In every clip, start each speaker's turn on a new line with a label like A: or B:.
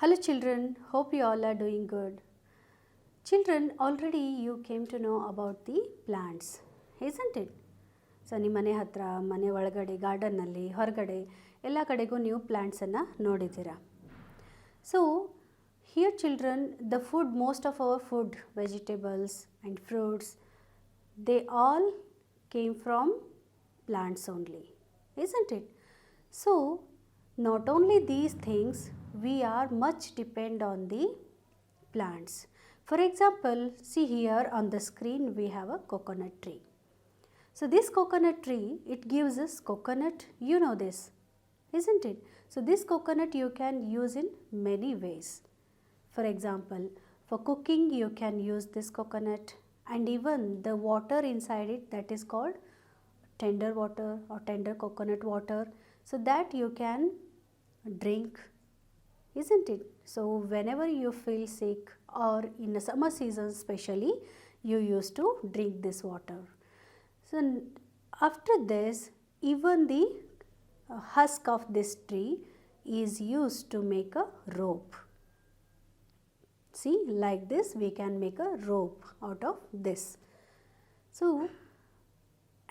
A: Hello children, hope you all are doing good. Children, already you came to know about the plants, isn't it? So ನಿಮ್ಮ ಮನೆ ಹತ್ರ ಮನೆ ಒಳಗಡೆ ಗಾರ್ಡನ್ನಲ್ಲಿ ಹೊರಗಡೆ ಎಲ್ಲ ಕಡೆಗೂ ನೀವು ಪ್ಲ್ಯಾಂಟ್ಸನ್ನು ನೋಡಿದ್ದೀರಾ. So here children the food most of our food vegetables and fruits they all came from plants only, isn't it? So not only these things, we are much depend on the plants. For example, see here on the screen we have a coconut tree. So this coconut tree, it gives us coconut, you know this, isn't it? So this coconut you can use in many ways. For example, for cooking you can use this coconut, and even the water inside it, that is called tender water or tender coconut water, so that you can drink, isn't it? So whenever you feel sick or in the summer season especially, you used to drink this water. So after this, even the husk of this tree is used to make a rope. See, like this we can make a rope out of this. So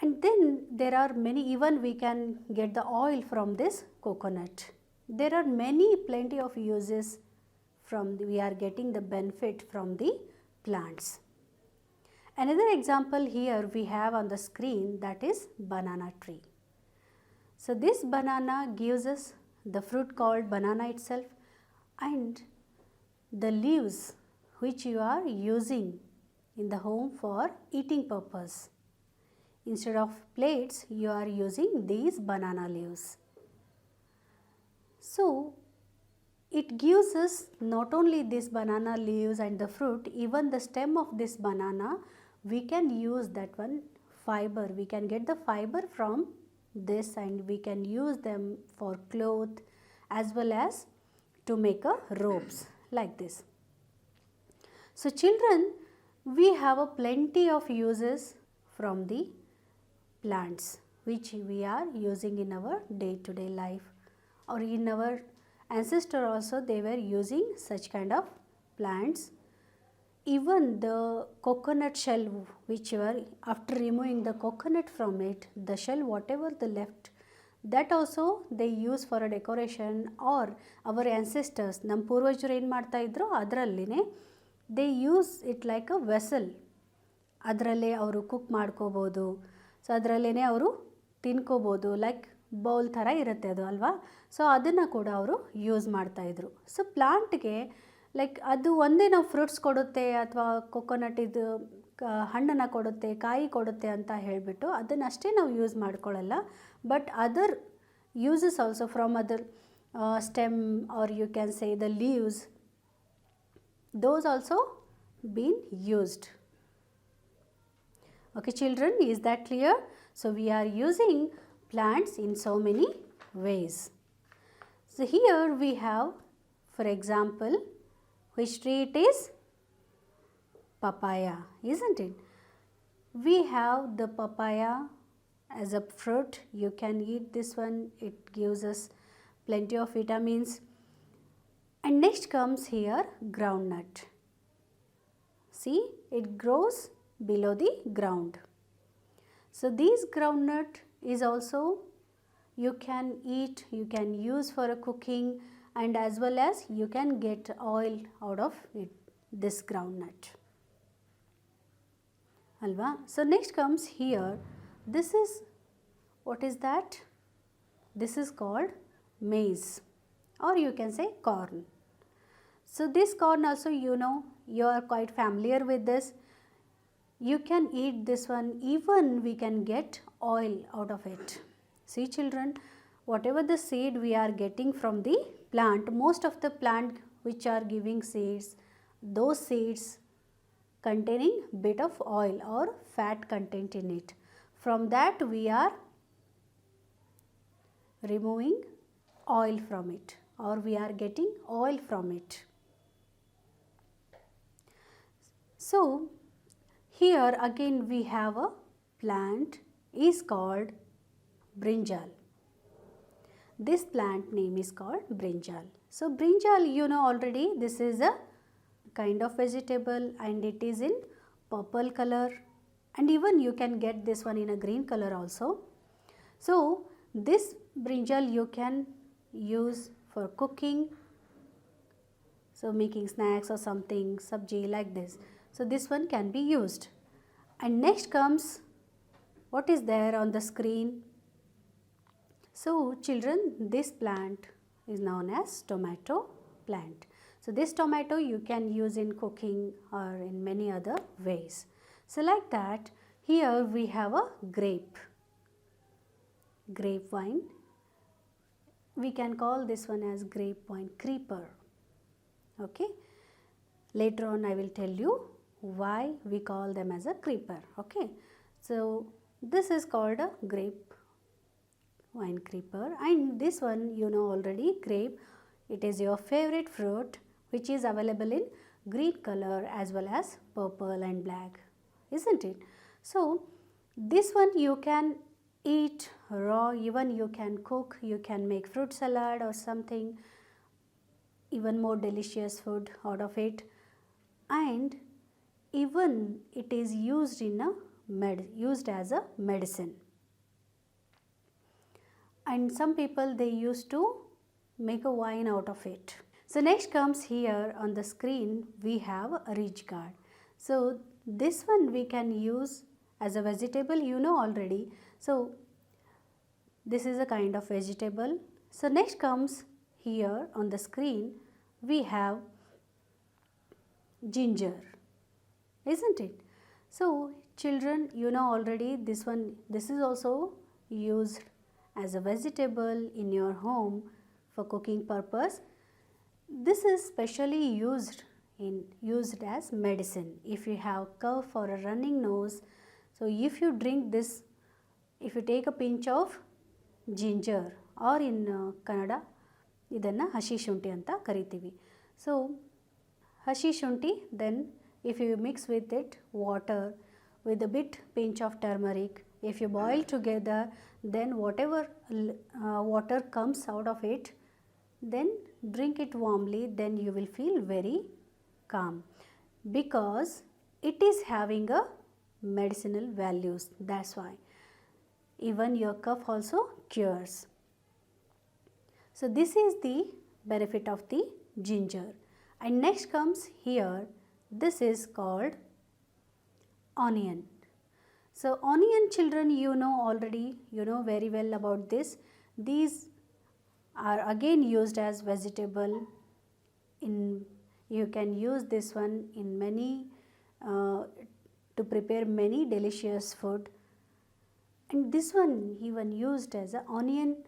A: and then there are many, even we can get the oil from this coconut. There are plenty of uses from we are getting the benefit from the plants. Another example here we have on the screen, that is banana tree. So this banana gives us the fruit called banana itself, and the leaves which you are using in the home for eating purpose. Instead of plates, you are using these banana leaves. So it gives us not only this banana leaves and the fruit, even the stem of this banana, we can use that one fiber. We can get the fiber from this and we can use them for cloth as well as to make a ropes like this. So children, we have a plenty of uses from the plants which we are using in our day-to-day life, or in our ancestor also they were using such kind of plants. Even the coconut shell, which were after removing the coconut from it, the shell whatever the left, that also they use for a decoration. Or our ancestors, ನಮ್ಮ ಪೂರ್ವಜರು ಏನು ಮಾಡ್ತಾ ಇದ್ರು, ಅದರಲ್ಲಿನೇ they use it like a vessel. ಅದರಲ್ಲೇ ಅವರು cook ಮಾಡ್ಕೋಬೋದು. So ಅದರಲ್ಲೇ ಅವರು ತಿನ್ಕೋಬೋದು, ಲೈಕ್ ಬೌಲ್ ಥರ ಇರುತ್ತೆ ಅದು ಅಲ್ವಾ. ಸೊ ಅದನ್ನು ಕೂಡ ಅವರು ಯೂಸ್ ಮಾಡ್ತಾಯಿದ್ರು. ಸೊ ಪ್ಲಾಂಟ್ಗೆ ಲೈಕ್ ಅದು ಒಂದೇ ನಾವು ಫ್ರೂಟ್ಸ್ ಕೊಡುತ್ತೆ ಅಥವಾ ಕೊಕೊನಟ್ ಇದು ಹಣ್ಣನ್ನು ಕೊಡುತ್ತೆ, ಕಾಯಿ ಕೊಡುತ್ತೆ ಅಂತ ಹೇಳಿಬಿಟ್ಟು ಅದನ್ನಷ್ಟೇ ನಾವು ಯೂಸ್ ಮಾಡ್ಕೊಳ್ಳಲ್ಲ. But other uses also from other stem or you can say the leaves, those also been used. Okay children, is that clear? So we are using plants in so many ways. So here we have, for example, which tree it is? Papaya, isn't it? We have the papaya as a fruit. You can eat this one, it gives us plenty of vitamins. And next comes here groundnut. See, it grows below the ground. So this groundnut is also you can eat, you can use for a cooking, and as well as you can get oil out of it, this groundnut. Alva? So next comes here, this is, what is that? This is called maize, or you can say corn. So this corn also, you know, you are quite familiar with this. You can eat this one, even we can get oil out of it. See children, whatever the seed we are getting from the plant, most of the plant which are giving seeds, those seeds containing bit of oil or fat content in it. From that we are removing oil from it, or we are getting oil from it. So here again we have a plant is called brinjal. This plant name is called brinjal. So brinjal, you know already, this is a kind of vegetable and it is in purple color, and even you can get this one in a green color also. So this brinjal you can use for cooking, so making snacks or something, sabji like this. So this one can be used. And next comes, what is there on the screen? So children, this plant is known as tomato plant. So this tomato you can use in cooking or in many other ways. So like that, here we have a grapevine. We can call this one as grapevine creeper. Okay. Later on I will tell you why we call them as a creeper. Okay. So this is called a grapevine creeper, and this one you know already, grape, it is your favorite fruit which is available in green color as well as purple and black, isn't it? So this one you can eat raw, even you can cook, you can make fruit salad or something, even more delicious food out of it, and even it is used in a used as a medicine. And some people, they used to make a wine out of it. So next comes, here on the screen we have a ridge gourd. So this one we can use as a vegetable, you know already. So this is a kind of vegetable. So next comes, here on the screen we have ginger, isn't it? So children, you know already, this one, this is also used as a vegetable in your home for cooking purpose. This is specially used as medicine. If you have cough or a running nose, so if you drink this, if you take a pinch of ginger, or in Kannada idanna hashi shunti anta kariತೀವಿ. So hashi shunti, then if you mix with it water with a bit pinch of turmeric, if you boil together, then whatever water comes out of it, then drink it warmly, then you will feel very calm, because it is having a medicinal values. That's why even your cough also cures. So this is the benefit of the ginger. And next comes, here, this is called onion. So onion, children, you know already, you know very well about this. These are again used as vegetable. You can use this one in many to prepare many delicious food. And this one even used as a onion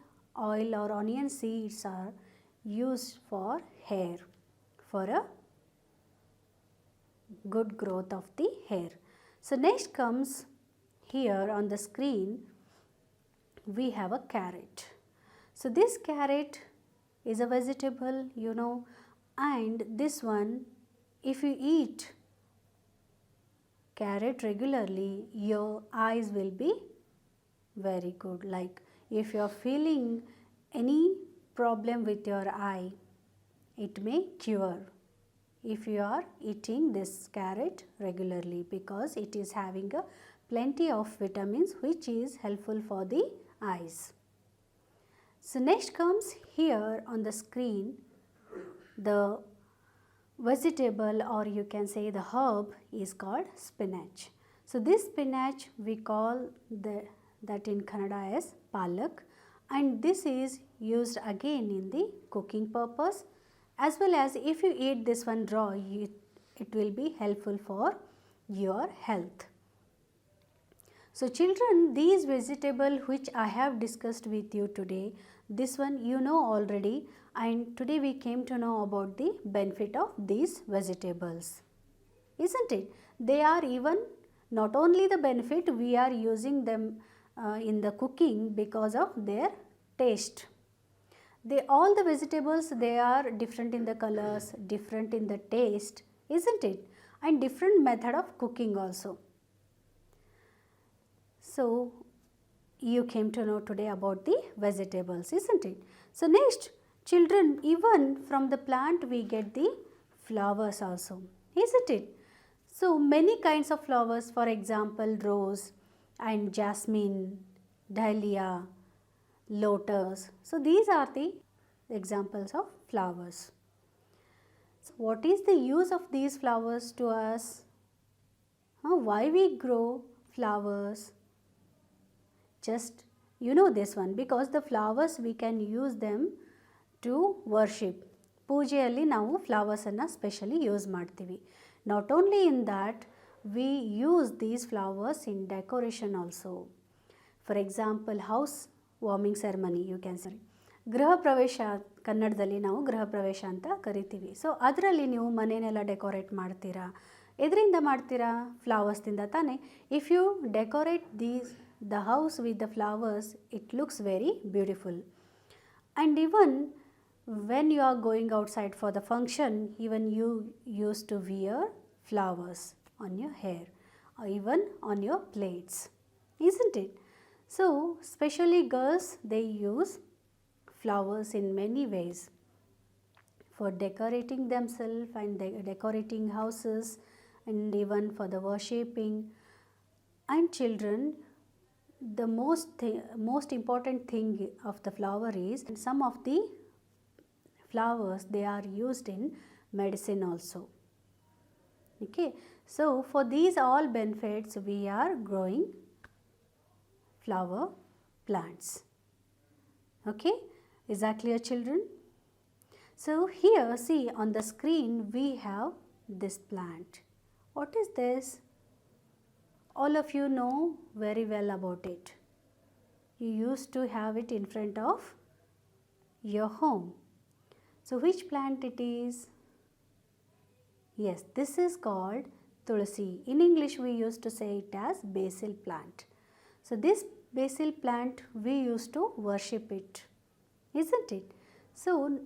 A: oil, or onion seeds are used for hair, for a good growth of the hair. So next comes, here on the screen we have a carrot. So this carrot is a vegetable, you know, and this one, if you eat carrot regularly, your eyes will be very good. Like if you are feeling any problem with your eye, it may cure if you are eating this carrot regularly, because it is having a plenty of vitamins which is helpful for the eyes. So next comes, here on the screen, the vegetable, or you can say the herb, is called spinach. So this spinach we call that in Kannada as palak, and this is used again in the cooking purpose, as well as if you eat this one raw, it will be helpful for your health. So children, these vegetables which I have discussed with you today, this one you know already, and today we came to know about the benefit of these vegetables, isn't it? They are even not only the benefit, we are using them in the cooking because of their taste. All the vegetables, they are different in the colors, different in the taste, isn't it? And different method of cooking also. So you came to know today about the vegetables, isn't it? So next, children, even from the plant we get the flowers also, isn't it? So many kinds of flowers, for example, rose and jasmine, dahlia, lotus. So these are the examples of flowers. So what is the use of these flowers to us? Why we grow flowers? Just you know this one, because the flowers we can use them to worship. ಪೂಜೆಯಲ್ಲಿ ನಾವು ಫ್ಲವರ್ಸನ್ನು specially use ಮಾಡ್ತೀವಿ. Not only in that, we use these flowers in decoration also. For example, house warming ceremony you can ಸರಿ, ಗೃಹ ಪ್ರವೇಶ, ಕನ್ನಡದಲ್ಲಿ ನಾವು ಗೃಹ ಪ್ರವೇಶ ಅಂತ ಕರಿತೀವಿ. ಸೊ ಅದರಲ್ಲಿ ನೀವು ಮನೆಯನ್ನೆಲ್ಲ ಡೆಕೋರೇಟ್ ಮಾಡ್ತೀರಾ. ಎದರಿಂದ ಮಾಡ್ತೀರಾ? ಫ್ಲವರ್ಸ್ದಿಂದ ತಾನೇ. If you decorate the house with the flowers, it looks very beautiful. And even when you are going outside for the function, even you used to wear flowers on your hair or even on your plates, isn't it? So especially girls, they use flowers in many ways for decorating themselves and decorating houses, and even for the worshipping. And children, the most important thing of the flower is, some of the flowers, they are used in medicine also. Okay, so for these all benefits we are growing flower plants. Okay, is that clear, children? So here, see on the screen we have this plant. What is this? All of you know very well about it. You used to have it in front of your home. So which plant it is? Yes, this is called tulsi. In English we used to say it as basil plant. So this basil plant, we used to worship it, isn't it? So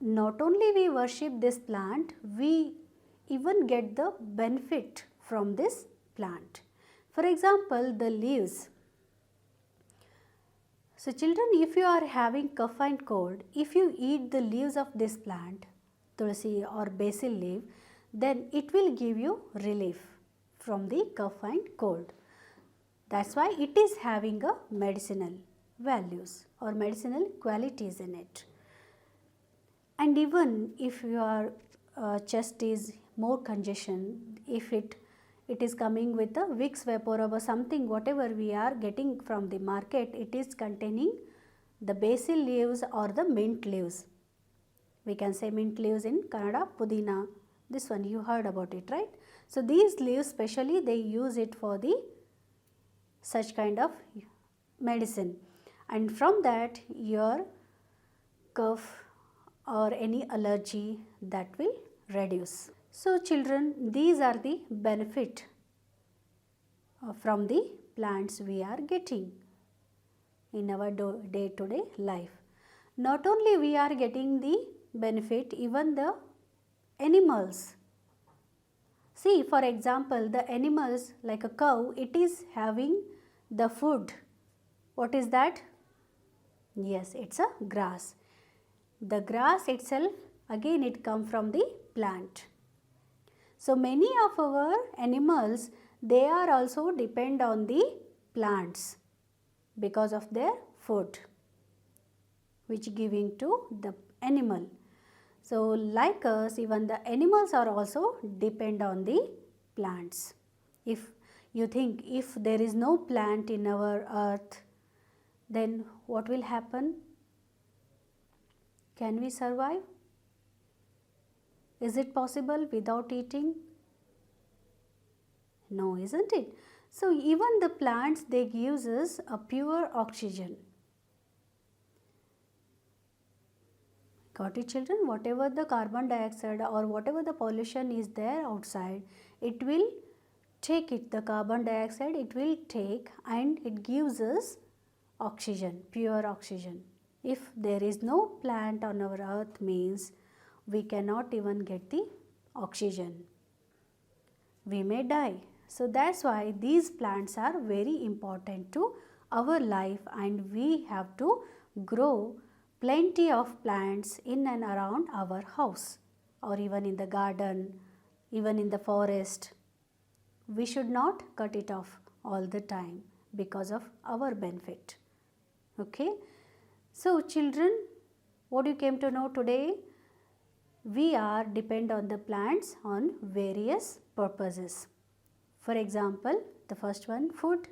A: not only we worship this plant, we even get the benefit from this plant. For example, the leaves. So children, if you are having cough and cold, if you eat the leaves of this plant, tulsi or basil leaf, then it will give you relief from the cough and cold. That's why it is having a medicinal values or medicinal qualities in it. And even if your chest is more congestion, if it is coming with a Vicks vapor or something, whatever we are getting from the market, it is containing the basil leaves or the mint leaves. We can say mint leaves in Kannada, pudina. This one you heard about it, right? So these leaves specially they use it for the such kind of medicine, and from that your cough or any allergy that will reduce. So children, these are the benefit from the plants we are getting in our day-to-day life. Not only we are getting the benefit, even the animals. See, for example, the animals like a cow, it is having the food. What is that? Yes, it's a grass. The grass itself, again it comes from the plant. So many of our animals, they are also depend on the plants because of their food which giving to the animal. So like us, even the animals are also depend on the plants. If you think, if there is no plant in our earth, then what will happen? Can we survive? Is it possible without eating? No, isn't it? So even the plants, they gives us a pure oxygen. Got it, children? Whatever the carbon dioxide or whatever the pollution is there outside, it will take it, the carbon dioxide it will take, and it gives us oxygen, pure oxygen. If there is no plant on our earth, means we cannot even get the oxygen. We may die. So that's why these plants are very important to our life, and we have to grow plenty of plants in and around our house, or even in the garden, even in the forest. We should not cut it off all the time because of our benefit. Okay. So children, what you came to know today, we are depend on the plants on various purposes. For example, the first one, food,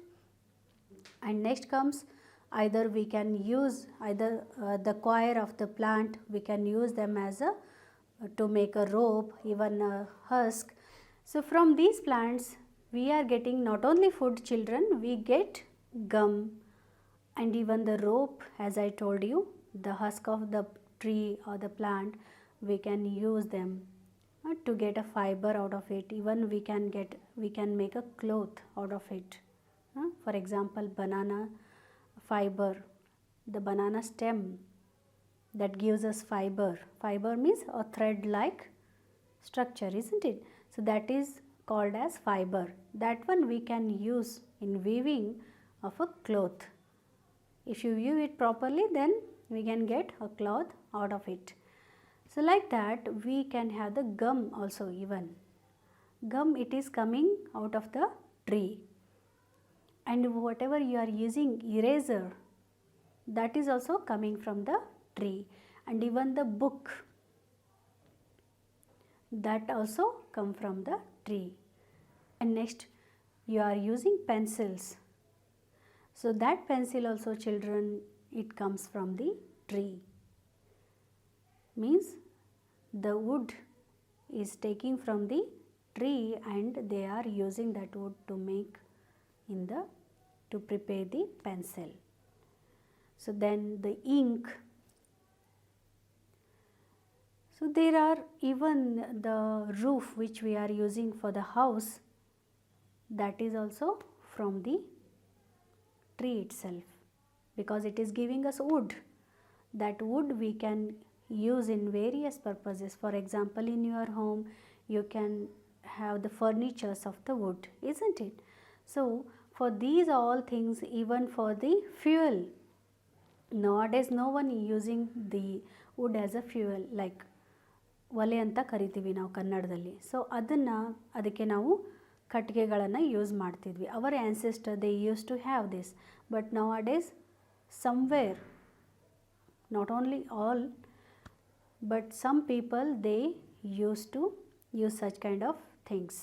A: and next comes either we can use either the coir of the plant, we can use them as a to make a rope, even a husk. So from these plants we are getting not only food children, we get gum and even the rope, as I told you, the husk of the tree or the plant, we can use them to get a fiber out of it. Even we can make a cloth out of it. For example, banana fiber, the banana stem that gives us fiber. Fiber means a thread like structure, isn't it? So that is called as fiber. That one we can use in weaving of a cloth. If you weave it properly, then we can get a cloth out of it. So like that we can have the gum also. Even gum, it is coming out of the tree, and whatever you are using, eraser, that is also coming from the tree, and even the book, that also come from the tree. And next you are using pencils, so that pencil also children, it comes from the tree. Means the wood is taking from the tree and they are using that wood to make to prepare the pencil. So then the ink. So there are even the roof which we are using for the house, that is also from the tree itself, because it is giving us wood. That wood we can use in various purposes. For example, in your home you can have the furnitures of the wood, isn't it? So for these all things, even for the fuel, nowadays no one using the wood as a fuel, like ಒಲೆ ಅಂತ ಕರಿತೀವಿ ನಾವು ಕನ್ನಡದಲ್ಲಿ. So ಅದಕ್ಕೆ ನಾವು ಕಟ್ಟಿಗೆಗಳನ್ನು use ಮಾಡ್ತಿದ್ವಿ. Our ancestor they use to have this, but nowadays somewhere, not only all, but some people they used to use such kind of things.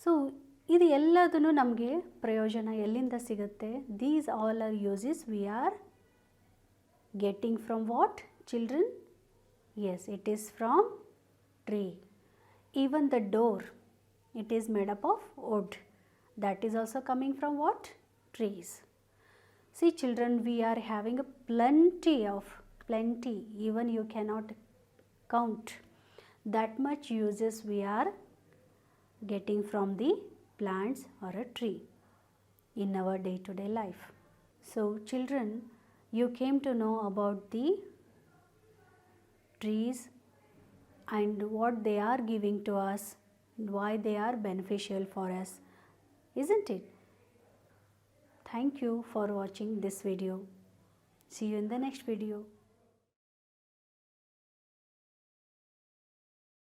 A: So ಇದು ಎಲ್ಲದನ್ನು ನಮಗೆ ಪ್ರಯೋಜನ ಎಲ್ಲಿಂದ ಸಿಗುತ್ತೆ? These all are uses we are getting from what children? Yes, it is from tree. Even the door, it is made up of wood, that is also coming from what? Trees. See children, we are having a plenty, even you cannot count that much uses we are getting from the plants or a tree in our day-to-day life. So children, you came to know about the trees and what they are giving to us, why they are beneficial for us, isn't it? Thank you for watching this video. See you in the next video.